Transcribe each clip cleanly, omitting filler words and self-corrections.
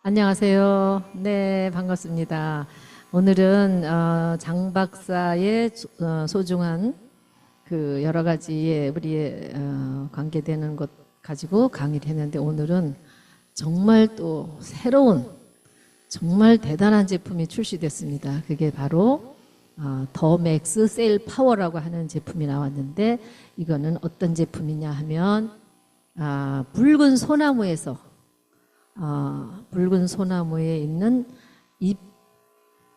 안녕하세요. 네, 반갑습니다. 오늘은 장 박사의 소중한 그 여러 가지의 우리의 관계되는 것 가지고 강의를 했는데, 오늘은 정말 또 새로운 정말 대단한 제품이 출시됐습니다. 그게 바로 더 맥스 셀 파워라고 하는 제품이 나왔는데, 이거는 어떤 제품이냐 하면 붉은 소나무에 있는 잎,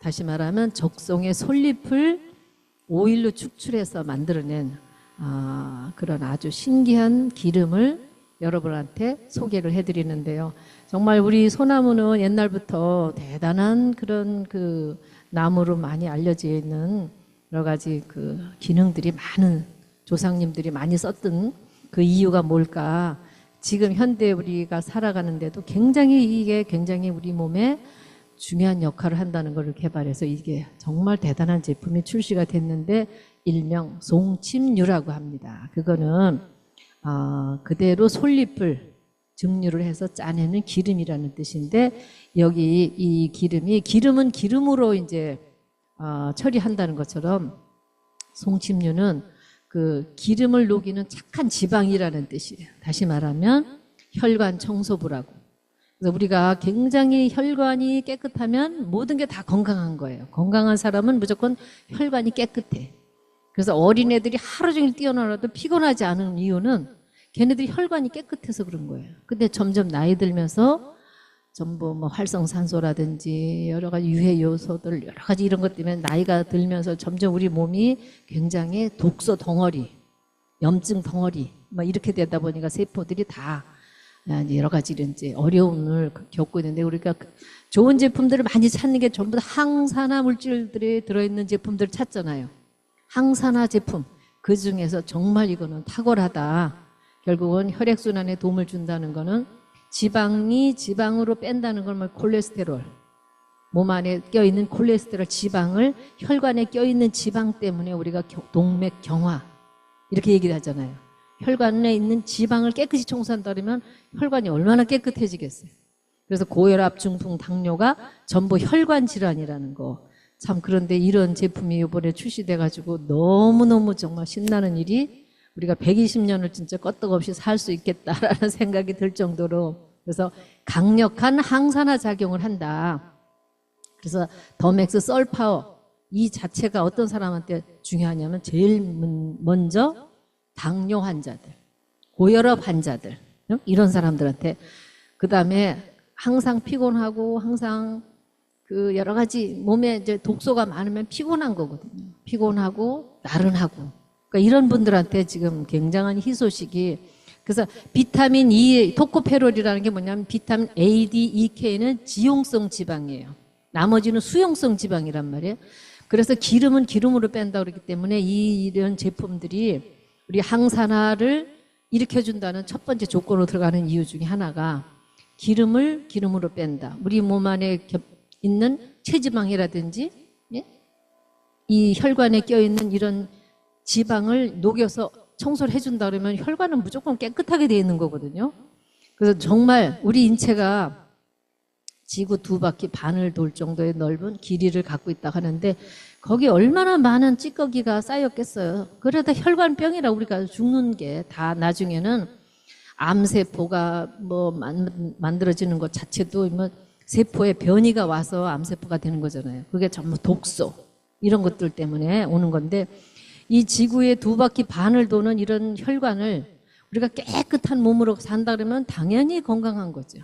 다시 말하면 적송의 솔잎을 오일로 축출해서 만들어낸 그런 아주 신기한 기름을 여러분한테 소개를 해드리는데요. 정말 우리 소나무는 옛날부터 대단한 그런 그 나무로 많이 알려져 있는 여러 가지 그 기능들이 많은, 조상님들이 많이 썼던 그 이유가 뭘까? 지금 현대 우리가 살아가는데도 이게 굉장히 우리 몸에 중요한 역할을 한다는 것을 개발해서 이게 정말 대단한 제품이 출시가 됐는데, 일명 송침류라고 합니다. 그거는 그대로 솔잎을 증류를 해서 짜내는 기름이라는 뜻인데, 여기 이 기름은 기름으로 이제 처리한다는 것처럼 송침류는 그 기름을 녹이는 착한 지방이라는 뜻이에요. 다시 말하면 혈관 청소부라고. 그래서 우리가 굉장히 혈관이 깨끗하면 모든 게 다 건강한 거예요. 건강한 사람은 무조건 혈관이 깨끗해. 그래서 어린애들이 하루 종일 뛰어놀아도 피곤하지 않은 이유는 걔네들이 혈관이 깨끗해서 그런 거예요. 근데 점점 나이 들면서 전부 뭐 활성산소라든지 여러 가지 유해 요소들, 여러 가지 이런 것 때문에 나이가 들면서 점점 우리 몸이 굉장히 독소 덩어리, 염증 덩어리 막 이렇게 되다 보니까 세포들이 다 여러 가지 이제 어려움을 겪고 있는데, 우리가 좋은 제품들을 많이 찾는 게 전부 다 항산화 물질들이 들어있는 제품들을 찾잖아요. 항산화 제품, 그 중에서 정말 이거는 탁월하다. 결국은 혈액순환에 도움을 준다는 거는 지방이 지방으로 뺀다는 걸 뭐 콜레스테롤, 몸 안에 껴있는 콜레스테롤 지방을 혈관에 껴있는 지방 때문에 우리가 동맥경화 이렇게 얘기를 하잖아요. 혈관에 있는 지방을 깨끗이 청소한다 그러면 혈관이 얼마나 깨끗해지겠어요. 그래서 고혈압, 중풍, 당뇨가 전부 혈관 질환이라는 거. 참, 그런데 이런 제품이 이번에 출시돼 가지고 너무너무 정말 신나는 일이, 우리가 120년을 진짜 껐떡없이 살 수 있겠다라는 생각이 들 정도로, 그래서 강력한 항산화 작용을 한다. 그래서 더 맥스 썰파워 이 자체가 어떤 사람한테 중요하냐면, 제일 먼저 당뇨 환자들, 고혈압 환자들, 이런 사람들한테, 그 다음에 항상 피곤하고 항상 그 여러 가지 몸에 이제 독소가 많으면 피곤한 거거든요. 피곤하고 나른하고. 그러니까 이런 분들한테 지금 굉장한 희소식이, 그래서 비타민 E, 토코페롤이라는 게 뭐냐면 비타민 A, D, E, K는 지용성 지방이에요. 나머지는 수용성 지방이란 말이에요. 그래서 기름은 기름으로 뺀다 그러기 때문에 이런 제품들이 우리 항산화를 일으켜준다는 첫 번째 조건으로 들어가는 이유 중에 하나가 기름을 기름으로 뺀다. 우리 몸 안에 있는 체지방이라든지 이 혈관에 껴있는 이런 지방을 녹여서 청소를 해준다 그러면 혈관은 무조건 깨끗하게 되어 있는 거거든요. 그래서 정말 우리 인체가 지구 2바퀴 반을 돌 정도의 넓은 길이를 갖고 있다 하는데, 거기 얼마나 많은 찌꺼기가 쌓였겠어요. 그러다 혈관병이라 우리가 죽는 게 다 나중에는 암세포가 뭐 만들어지는 것 자체도 뭐 세포에 변이가 와서 암세포가 되는 거잖아요. 그게 전부 독소 이런 것들 때문에 오는 건데, 이 지구의 2바퀴 반을 도는 이런 혈관을 우리가 깨끗한 몸으로 산다 그러면 당연히 건강한 거죠.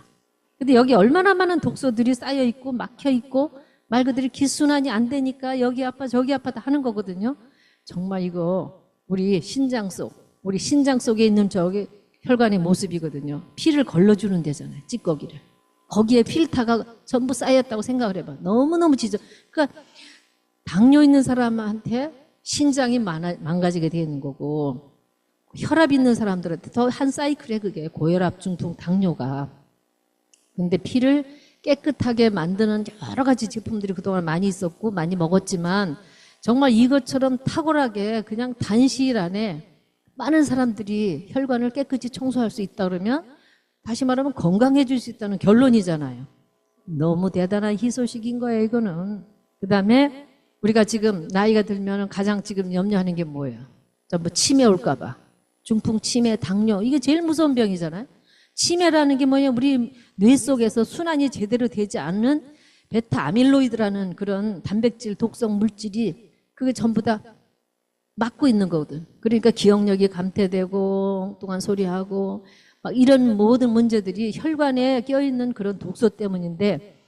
근데 여기 얼마나 많은 독소들이 쌓여 있고 막혀 있고 말 그대로 기순환이 안 되니까 여기 아파 저기 아파다 하는 거거든요. 정말 이거 우리 신장 속에 있는 저기 혈관의 모습이거든요. 피를 걸러주는 데잖아요. 찌꺼기를. 거기에 필터가 전부 쌓였다고 생각을 해봐. 너무너무 그러니까 당뇨 있는 사람한테 신장이 망가지게 되는 거고, 혈압 있는 사람들한테 더 한 사이클에 그게 고혈압, 중풍, 당뇨가. 근데 피를 깨끗하게 만드는 여러 가지 제품들이 그동안 많이 있었고 많이 먹었지만, 정말 이것처럼 탁월하게 그냥 단시일 안에 많은 사람들이 혈관을 깨끗이 청소할 수 있다 그러면, 다시 말하면 건강해질 수 있다는 결론이잖아요. 너무 대단한 희소식인 거예요, 이거는. 그 다음에 우리가 지금 나이가 들면 가장 지금 염려하는 게 뭐예요? 전부 치매 올까봐. 중풍, 치매, 당뇨. 이게 제일 무서운 병이잖아요. 치매라는 게 뭐냐? 우리 뇌 속에서 순환이 제대로 되지 않는 베타 아밀로이드라는 그런 단백질 독성 물질이 그게 전부 다 막고 있는 거거든. 그러니까 기억력이 감퇴되고 엉뚱한 소리하고 막 이런 모든 문제들이 혈관에 껴있는 그런 독소 때문인데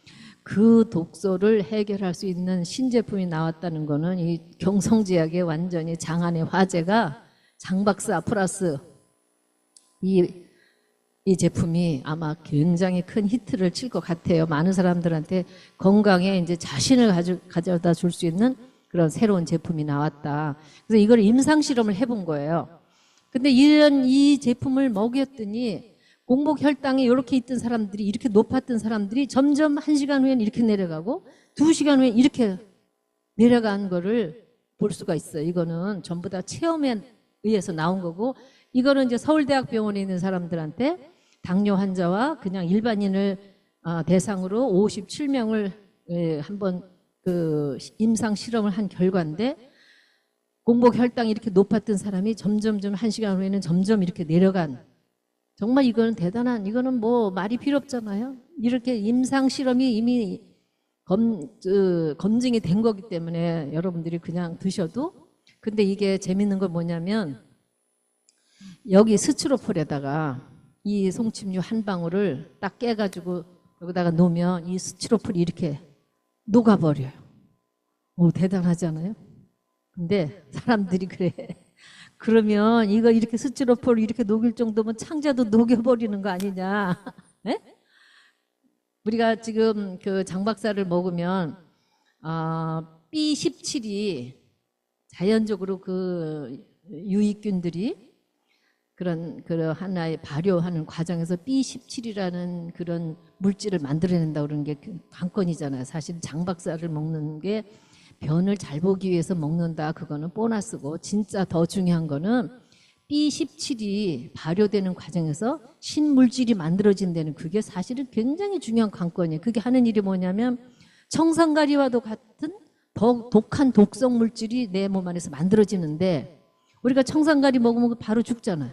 그 독소를 해결할 수 있는 신제품이 나왔다는 거는 이 경성제약의 완전히 장안의 화제가 장박사 플러스 이 제품이 아마 굉장히 큰 히트를 칠 것 같아요. 많은 사람들한테 건강에 이제 자신을 가져다 줄 수 있는 그런 새로운 제품이 나왔다. 그래서 이걸 임상 실험을 해본 거예요. 근데 이 제품을 먹였더니 공복 혈당이 이렇게 있던 사람들이 이렇게 높았던 사람들이 점점 1시간 후엔 이렇게 내려가고 2시간 후엔 이렇게 내려간 거를 볼 수가 있어요. 이거는 전부 다 체험에 의해서 나온 거고 이거는 이제 서울대학병원에 있는 사람들한테 당뇨 환자와 그냥 일반인을 대상으로 57명을 한번 그 임상 실험을 한 결과인데 공복 혈당이 이렇게 높았던 사람이 점점점 1시간 후에는 점점 이렇게 내려간 정말 이거는 대단한 이거는 뭐 말이 필요 없잖아요. 이렇게 임상 실험이 이미 검증이 된 거기 때문에 여러분들이 그냥 드셔도 근데 이게 재밌는 건 뭐냐면 여기 스티로폴에다가 이 송침류 한 방울을 딱 깨가지고 여기다가 놓으면 이 스티로폴이 이렇게 녹아버려요. 오, 대단하잖아요. 근데 사람들이 그래. 그러면 이거 이렇게 스티로폴 이렇게 녹일 정도면 창자도 녹여버리는 거 아니냐. 네? 우리가 지금 그 장박사를 먹으면 B17이 자연적으로 그 유익균들이 그런 하나의 발효하는 과정에서 B17이라는 그런 물질을 만들어낸다고 그러는 게 관건이잖아요. 사실 장박사를 먹는 게 변을 잘 보기 위해서 먹는다. 그거는 보너스고 진짜 더 중요한 거는 B17이 발효되는 과정에서 신물질이 만들어진다는 그게 사실은 굉장히 중요한 관건이에요. 그게 하는 일이 뭐냐면 청산가리와도 같은 더 독한 독성 물질이 내 몸 안에서 만들어지는데 우리가 청산가리 먹으면 바로 죽잖아요.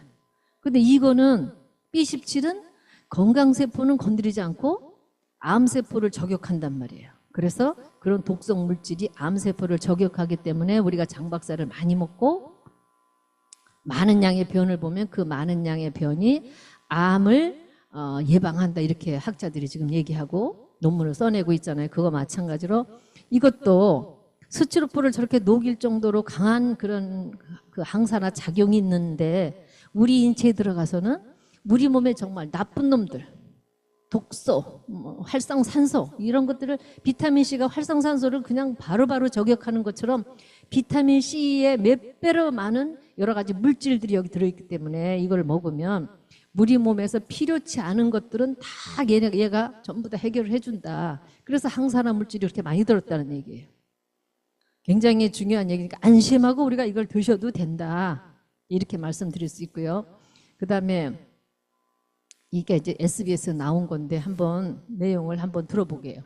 근데 이거는 B17은 건강세포는 건드리지 않고 암세포를 저격한단 말이에요. 그래서 그런 독성 물질이 암세포를 저격하기 때문에 우리가 장박사를 많이 먹고 많은 양의 변을 보면 그 많은 양의 변이 암을 예방한다 이렇게 학자들이 지금 얘기하고 논문을 써내고 있잖아요. 그거 마찬가지로 이것도 스티로폴을 저렇게 녹일 정도로 강한 그런 그 항산화 작용이 있는데 우리 인체에 들어가서는 우리 몸에 정말 나쁜 놈들 독소, 활성산소 이런 것들을 비타민C가 활성산소를 그냥 바로바로 저격하는 것처럼 비타민C의 몇 배로 많은 여러 가지 물질들이 여기 들어있기 때문에 이걸 먹으면 우리 몸에서 필요치 않은 것들은 다 얘가 전부 다 해결을 해준다. 그래서 항산화 물질이 이렇게 많이 들었다는 얘기예요. 굉장히 중요한 얘기니까 안심하고 우리가 이걸 드셔도 된다. 이렇게 말씀드릴 수 있고요. 그 다음에 이게 이제 SBS에 나온 건데 한번 내용을 한번 들어보게요.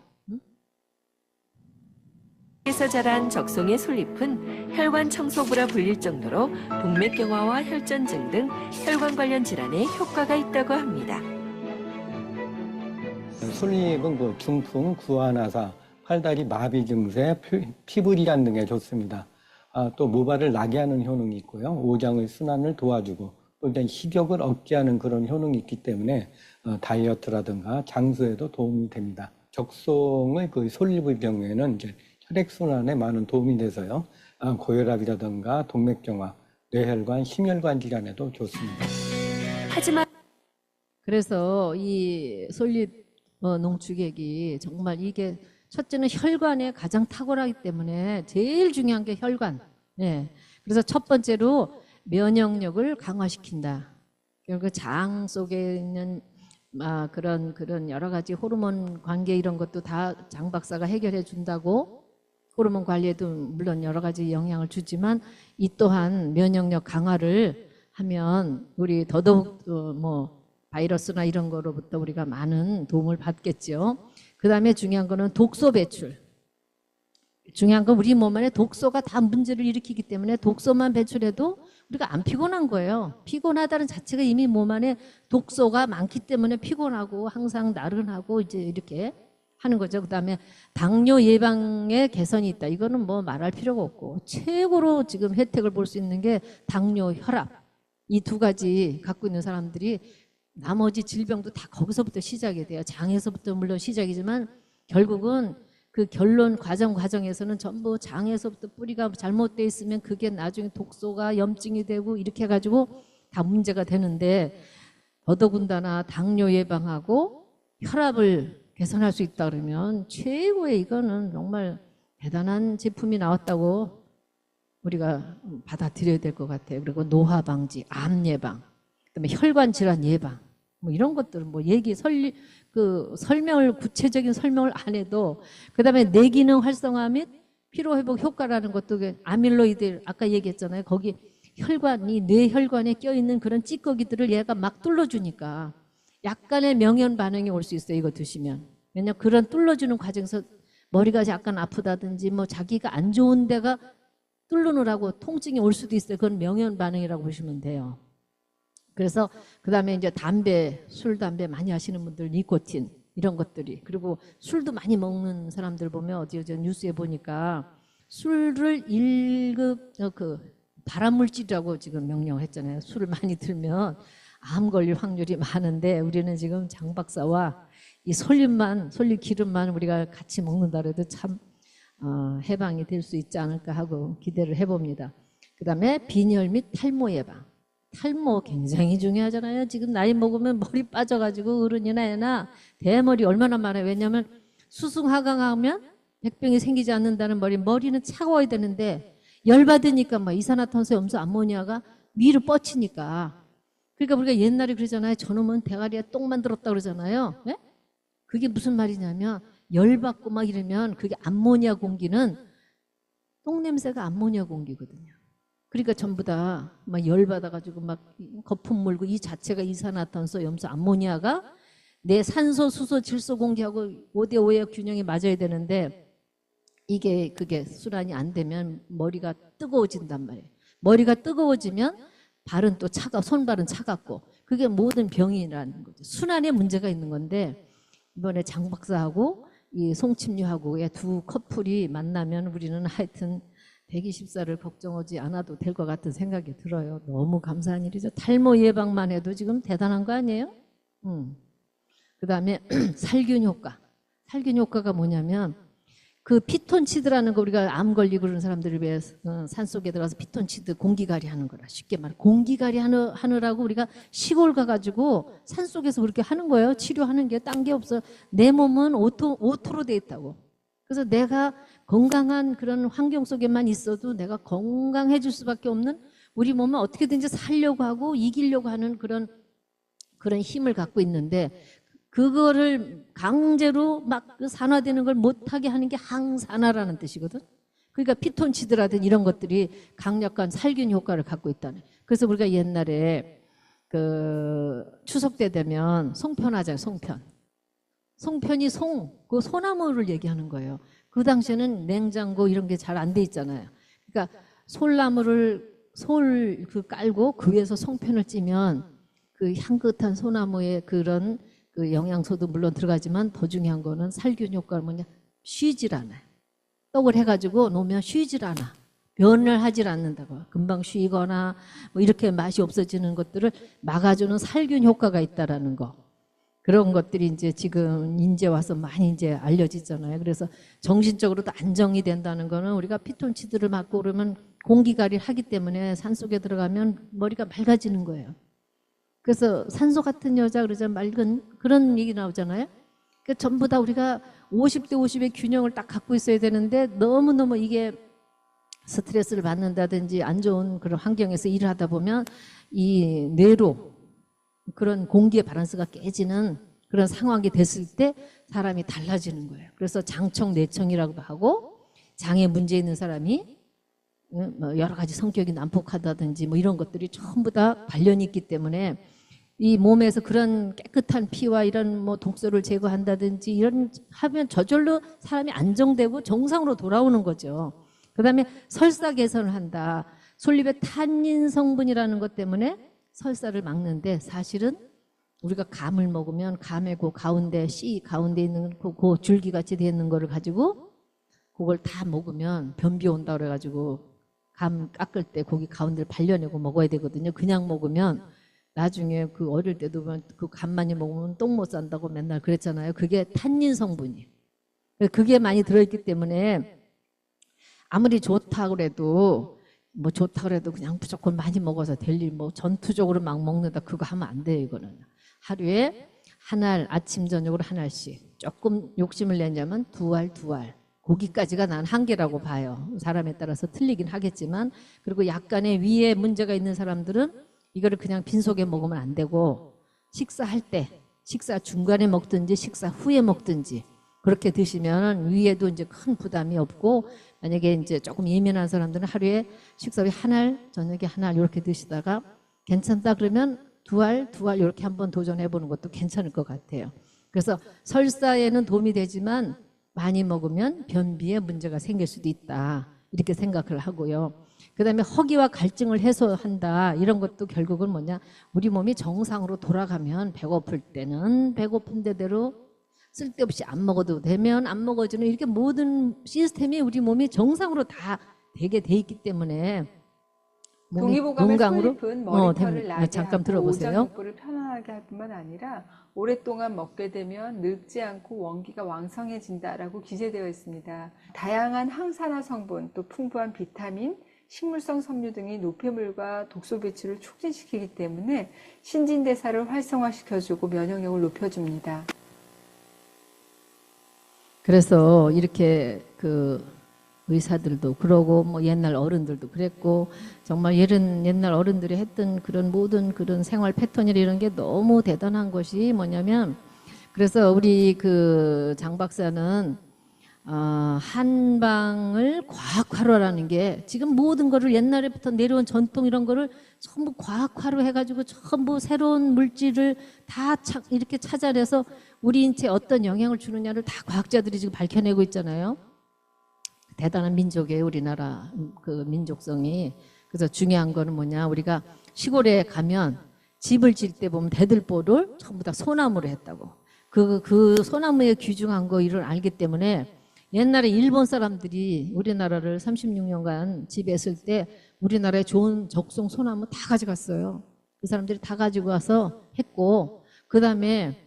에서 자란 적송의 솔잎은 혈관 청소부라 불릴 정도로 동맥경화와 혈전증 등 혈관 관련 질환에 효과가 있다고 합니다. 솔잎은 그 중풍, 구안화사, 팔다리 마비 증세, 피부리안 등에 좋습니다. 또 모발을 나게 하는 효능이 있고요. 오장의 순환을 도와주고 또 일단 식욕을 억제하는 그런 효능이 있기 때문에 다이어트라든가 장수에도 도움이 됩니다. 적송의 그 솔잎의 경우에는 이제 혈액순환에 많은 도움이 돼서요. 고혈압이라든가 동맥경화, 뇌혈관, 심혈관 질환에도 좋습니다. 하지만 그래서 이 솔잎 농축액이 정말 이게 첫째는 혈관에 가장 탁월하기 때문에 제일 중요한 게 혈관. 네. 그래서 첫 번째로 면역력을 강화시킨다. 결국 장 속에 있는 그런 여러 가지 호르몬 관계 이런 것도 다 장 박사가 해결해 준다고 호르몬 관리에도 물론 여러 가지 영향을 주지만 이 또한 면역력 강화를 하면 우리 더더욱 뭐 바이러스나 이런 거로부터 우리가 많은 도움을 받겠죠. 그다음에 중요한 거는 독소 배출. 중요한 건 우리 몸 안에 독소가 다 문제를 일으키기 때문에 독소만 배출해도 우리가 안 피곤한 거예요. 피곤하다는 자체가 이미 몸 안에 독소가 많기 때문에 피곤하고 항상 나른하고 이제 이렇게 하는 거죠. 그다음에 당뇨 예방에 개선이 있다. 이거는 뭐 말할 필요가 없고 최고로 지금 혜택을 볼 수 있는 게 당뇨, 혈압 이 두 가지 갖고 있는 사람들이 나머지 질병도 다 거기서부터 시작이 돼요. 장에서부터 물론 시작이지만 결국은 그 결론 과정에서는 전부 장에서부터 뿌리가 잘못돼 있으면 그게 나중에 독소가 염증이 되고 이렇게 해가지고 다 문제가 되는데 더더군다나 당뇨 예방하고 혈압을 개선할 수 있다 그러면 최고의 이거는 정말 대단한 제품이 나왔다고 우리가 받아들여야 될 것 같아요. 그리고 노화 방지, 암 예방, 그다음에 혈관 질환 예방 뭐 이런 것들은 뭐 설명을 구체적인 설명을 안 해도 그다음에 뇌기능 활성화 및 피로 회복 효과라는 것도 아밀로이드 아까 얘기했잖아요. 거기 혈관이 뇌혈관에 껴 있는 그런 찌꺼기들을 얘가 막 뚫어주니까 약간의 명현 반응이 올 수 있어요. 이거 드시면. 왜냐하면 그런 뚫어주는 과정에서 머리가 약간 아프다든지 뭐 자기가 안 좋은 데가 뚫르느라고 통증이 올 수도 있어요. 그건 명현 반응이라고 보시면 돼요. 그래서 그다음에 이제 술, 담배 많이 하시는 분들 니코틴 이런 것들이 그리고 술도 많이 먹는 사람들 보면 어디 뉴스에 보니까 술을 1급 발암물질이라고 지금 명령을 했잖아요. 술을 많이 들면 암 걸릴 확률이 많은데 우리는 지금 장 박사와 이 솔잎 기름만 우리가 같이 먹는다 해도 참 해방이 될 수 있지 않을까 하고 기대를 해봅니다. 그다음에 빈혈 및 탈모 예방. 탈모 굉장히 중요하잖아요. 지금 나이 먹으면 머리 빠져가지고 어른이나 애나 대머리 얼마나 많아요. 왜냐하면 수승하강하면 백병이 생기지 않는다는 머리는 차가워야 되는데 열받으니까 막 이산화탄소 염소 암모니아가 위로 뻗치니까 그러니까 우리가 옛날에 그러잖아요. 저놈은 대가리에 똥 만들었다 그러잖아요. 네? 그게 무슨 말이냐면 열받고 막 이러면 그게 암모니아 공기는 똥 냄새가 암모니아 공기거든요. 그러니까 전부 다 막 열받아가지고 막 거품 물고 이 자체가 이산화탄소, 염소, 암모니아가 내 산소, 수소, 질소 공기하고 5대5의 균형이 맞아야 되는데 그게 순환이 안 되면 머리가 뜨거워진단 말이에요. 머리가 뜨거워지면 발은 또 손발은 차갑고 그게 모든 병이라는 거죠. 순환에 문제가 있는 건데 이번에 장 박사하고 이 송침류하고의 두 커플이 만나면 우리는 하여튼 120살을 걱정하지 않아도 될 것 같은 생각이 들어요. 너무 감사한 일이죠. 탈모 예방만 해도 지금 대단한 거 아니에요? 그다음에 살균 효과. 살균 효과가 뭐냐면 그 피톤치드라는 거 우리가 암 걸리고 그러는 사람들을 위해서 산속에 들어가서 피톤치드 공기가리 하는 거라. 쉽게 말해 공기가리 하느라고 우리가 시골 가가지고 산속에서 그렇게 하는 거예요. 치료하는 게 딴 게 없어. 내 몸은 오토로 돼 있다고. 그래서 내가 건강한 그런 환경 속에만 있어도 내가 건강해질 수밖에 없는 우리 몸은 어떻게든지 살려고 하고 이기려고 하는 그런 힘을 갖고 있는데 그거를 강제로 막 산화되는 걸 못하게 하는 게 항산화라는 뜻이거든. 그러니까 피톤치드라든 이런 것들이 강력한 살균 효과를 갖고 있다는. 그래서 우리가 옛날에 추석 때 되면 송편 하잖아요. 송편이 그 소나무를 얘기하는 거예요. 그 당시에는 냉장고 이런 게 잘 안 돼 있잖아요. 그러니까 솔나무를 깔고 그 위에서 송편을 찌면 그 향긋한 소나무의 그런 그 영양소도 물론 들어가지만 더 중요한 거는 살균 효과가 뭐냐? 쉬질 않아요. 떡을 해가지고 놓으면 쉬질 않아. 변을 하질 않는다고. 금방 쉬거나 뭐 이렇게 맛이 없어지는 것들을 막아주는 살균 효과가 있다라는 거. 그런 것들이 이제 지금 인제 와서 많이 이제 알려지잖아요. 그래서 정신적으로도 안정이 된다는 거는 우리가 피톤치드를 맞고 그러면 공기가리를 하기 때문에 산속에 들어가면 머리가 맑아지는 거예요. 그래서 산소 같은 여자 그러자 맑은 그런 얘기 나오잖아요. 그러니까 전부 다 우리가 50대 50의 균형을 딱 갖고 있어야 되는데 너무너무 이게 스트레스를 받는다든지 안 좋은 그런 환경에서 일을 하다 보면 이 뇌로 그런 공기의 밸런스가 깨지는 그런 상황이 됐을 때 사람이 달라지는 거예요. 그래서 장청, 뇌청이라고 하고 장에 문제 있는 사람이 여러 가지 성격이 난폭하다든지 뭐 이런 것들이 전부 다 관련이 있기 때문에 이 몸에서 그런 깨끗한 피와 이런 뭐 독소를 제거한다든지 이런 하면 저절로 사람이 안정되고 정상으로 돌아오는 거죠. 그다음에 설사 개선을 한다. 솔잎의 탄닌 성분이라는 것 때문에 설사를 막는데 사실은 우리가 감을 먹으면 감의 그 가운데 씨 가운데 있는 그 줄기같이 되어 있는 거를 가지고 그걸 다 먹으면 변비 온다 그래가지고 감 깎을 때 고기 가운데를 발려내고 먹어야 되거든요. 그냥 먹으면 나중에 그 어릴 때도 그 감 많이 먹으면 똥 못 산다고 맨날 그랬잖아요. 그게 탄닌 성분이. 그게 많이 들어있기 때문에 아무리 좋다 그래도 뭐 좋다 그래도 그냥 무조건 많이 먹어서 될 일 뭐 전투적으로 막 먹는다 그거 하면 안 돼요. 이거는 하루에 한 알 아침 저녁으로 한 알씩 조금 욕심을 내냐면 두 알 고기까지가 난 한계라고 봐요. 사람에 따라서 틀리긴 하겠지만 그리고 약간의 위에 문제가 있는 사람들은 이거를 그냥 빈속에 먹으면 안 되고 식사할 때 식사 중간에 먹든지 식사 후에 먹든지 그렇게 드시면 위에도 이제 큰 부담이 없고 만약에 이제 조금 예민한 사람들은 하루에 식사 후에 한 알, 저녁에 한 알 이렇게 드시다가 괜찮다 그러면 두 알 이렇게 한번 도전해 보는 것도 괜찮을 것 같아요. 그래서 설사에는 도움이 되지만 많이 먹으면 변비에 문제가 생길 수도 있다. 이렇게 생각을 하고요. 그다음에 허기와 갈증을 해소한다. 이런 것도 결국은 뭐냐? 우리 몸이 정상으로 돌아가면 배고플 때는 배고픈 데대로 쓸데없이 안 먹어도 되면 안 먹어주는 이렇게 모든 시스템이 우리 몸이 정상으로 다 되게 돼 있기 때문에 동의보감의 솔잎은 머리털을 나게 잠깐 하고 들어보세요. 오장육부를 편안하게 할 뿐만 아니라 오랫동안 먹게 되면 늙지 않고 원기가 왕성해진다라고 기재되어 있습니다. 다양한 항산화 성분, 또 풍부한 비타민, 식물성 섬유 등이 노폐물과 독소 배출을 촉진시키기 때문에 신진대사를 활성화시켜주고 면역력을 높여줍니다. 그래서 이렇게 그 의사들도 그러고 뭐 옛날 어른들도 그랬고 정말 옛날 어른들이 했던 그런 모든 그런 생활 패턴이나 이런 게 너무 대단한 것이 뭐냐면 그래서 우리 그 장 박사는 한방을 과학화로라는 게 지금 모든 거를 옛날에부터 내려온 전통 이런 거를 전부 과학화로 해가지고 전부 새로운 물질을 다 이렇게 찾아내서 우리 인체에 어떤 영향을 주느냐를 다 과학자들이 지금 밝혀내고 있잖아요. 대단한 민족이에요, 우리나라 그 민족성이. 그래서 중요한 거는 뭐냐, 우리가 시골에 가면 집을 질 때 보면 대들보를 전부 다 소나무로 했다고. 그 소나무에 귀중한 거 이를 알기 때문에 옛날에 일본 사람들이 우리나라를 36년간 지배했을 때 우리나라에 좋은 적송 소나무 다 가져갔어요. 그 사람들이 다 가지고 와서 했고, 그 다음에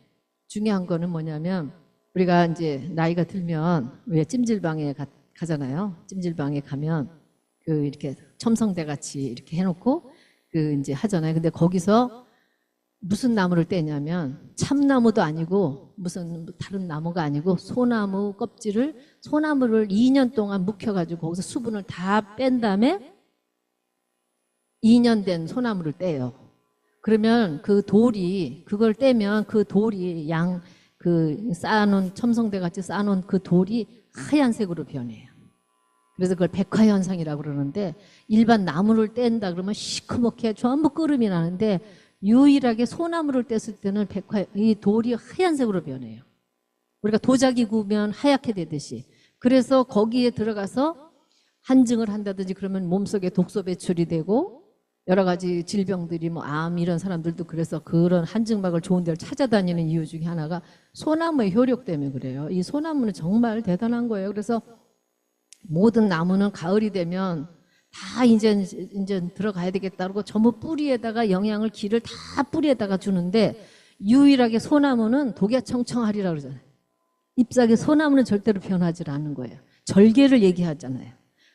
중요한 거는 뭐냐면 우리가 이제 나이가 들면 왜 찜질방에 가잖아요. 찜질방에 가면 그 이렇게 첨성대 같이 이렇게 해놓고 그 이제 하잖아요. 근데 거기서 무슨 나무를 떼냐면 참나무도 아니고 무슨 다른 나무가 아니고 소나무 껍질을 소나무를 2년 동안 묵혀가지고 거기서 수분을 다 뺀 다음에 2년 된 소나무를 떼요. 그러면 그 돌이 그걸 떼면 그 돌이 그 쌓아놓은 첨성대 같이 쌓아놓은 그 돌이 하얀색으로 변해요. 그래서 그걸 백화현상이라고 그러는데 일반 나무를 뗀다 그러면 시커멓게 전부 끓음이 나는데 유일하게 소나무를 뗐을 때는 이 돌이 하얀색으로 변해요. 우리가 도자기 구우면 하얗게 되듯이. 그래서 거기에 들어가서 한증을 한다든지 그러면 몸속에 독소 배출이 되고 여러 가지 질병들이 뭐 암 이런 사람들도 그래서 그런 한증막을 좋은 데를 찾아다니는 이유 중에 하나가 소나무의 효력 때문에 그래요. 이 소나무는 정말 대단한 거예요. 그래서 모든 나무는 가을이 되면 다 이제 들어가야 되겠다 그러고 전부 뿌리에다가 영양을 기를 다 뿌리에다가 주는데 유일하게 소나무는 독에 청청하리라고 그러잖아요. 잎사귀 소나무는 절대로 변하지 않는 거예요. 절개를 얘기하잖아요.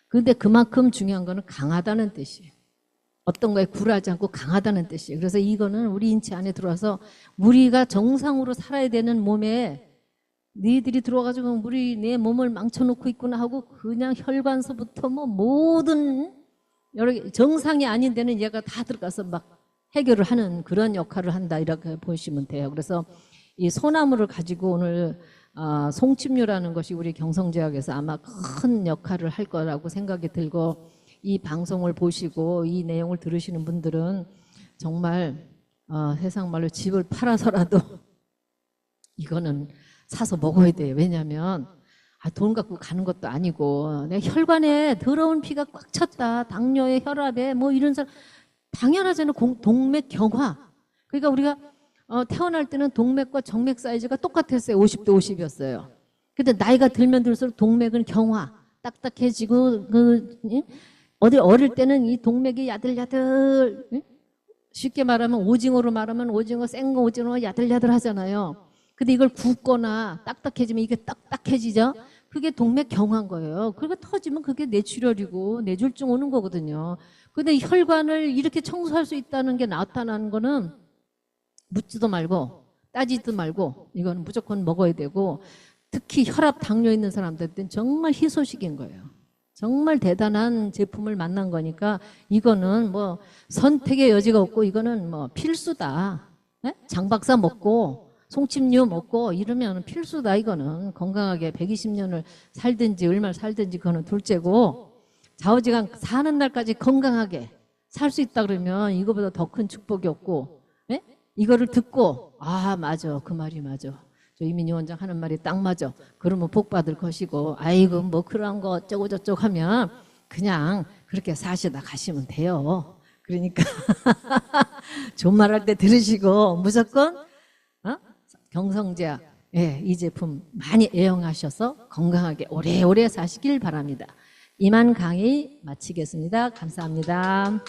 그런데 그만큼 중요한 거는 강하다는 뜻이에요. 어떤 거에 굴하지 않고 강하다는 뜻이에요. 그래서 이거는 우리 인체 안에 들어와서 우리가 정상으로 살아야 되는 몸에 너희들이 들어와가지고 우리 내 몸을 망쳐놓고 있구나 하고 그냥 혈관서부터 뭐 모든 여러 개 정상이 아닌 데는 얘가 다 들어가서 막 해결을 하는 그런 역할을 한다 이렇게 보시면 돼요. 그래서 이 소나무를 가지고 오늘 송침류라는 것이 우리 경성제약에서 아마 큰 역할을 할 거라고 생각이 들고 이 방송을 보시고 이 내용을 들으시는 분들은 정말 세상 말로 집을 팔아서라도 이거는 사서 먹어야 돼요. 왜냐하면 돈 갖고 가는 것도 아니고 내 혈관에 더러운 피가 꽉 찼다. 당뇨에 혈압에 뭐 이런 사람 당연하잖아요. 동맥경화. 그러니까 우리가 태어날 때는 동맥과 정맥 사이즈가 똑같았어요. 50대 50이었어요. 근데 나이가 들면 들수록 동맥은 경화, 딱딱해지고 어릴 때는 이 동맥이 야들야들 쉽게 말하면 오징어로 말하면 오징어 생거 오징어 야들야들 하잖아요. 근데 이걸 굽거나 딱딱해지면 이게 딱딱해지죠. 그게 동맥 경화인 거예요. 그러니까 터지면 그게 뇌출혈이고 뇌졸중 오는 거거든요. 근데 혈관을 이렇게 청소할 수 있다는 게 나타나는 거는 묻지도 말고 따지도 말고 이거는 무조건 먹어야 되고 특히 혈압 당뇨 있는 사람들한테는 정말 희소식인 거예요. 정말 대단한 제품을 만난 거니까 이거는 뭐 선택의 여지가 없고 이거는 뭐 필수다. 장박사 먹고 송침류 먹고 이러면 필수다. 이거는 건강하게 120년을 살든지 얼마를 살든지 그거는 둘째고 좌우지간 사는 날까지 건강하게 살 수 있다 그러면 이거보다 더 큰 축복이 없고 이거를 듣고 맞아 그 말이 맞아. 저 이민희 원장 하는 말이 딱 맞아. 그러면 복 받을 것이고 아이고 뭐 그런 거 어쩌고 저쩌고 하면 그냥 그렇게 사시다 가시면 돼요. 그러니까 좋은 말 할 때 들으시고 무조건 경성제약 이 제품 많이 애용하셔서 건강하게 오래오래 사시길 바랍니다. 이만 강의 마치겠습니다. 감사합니다.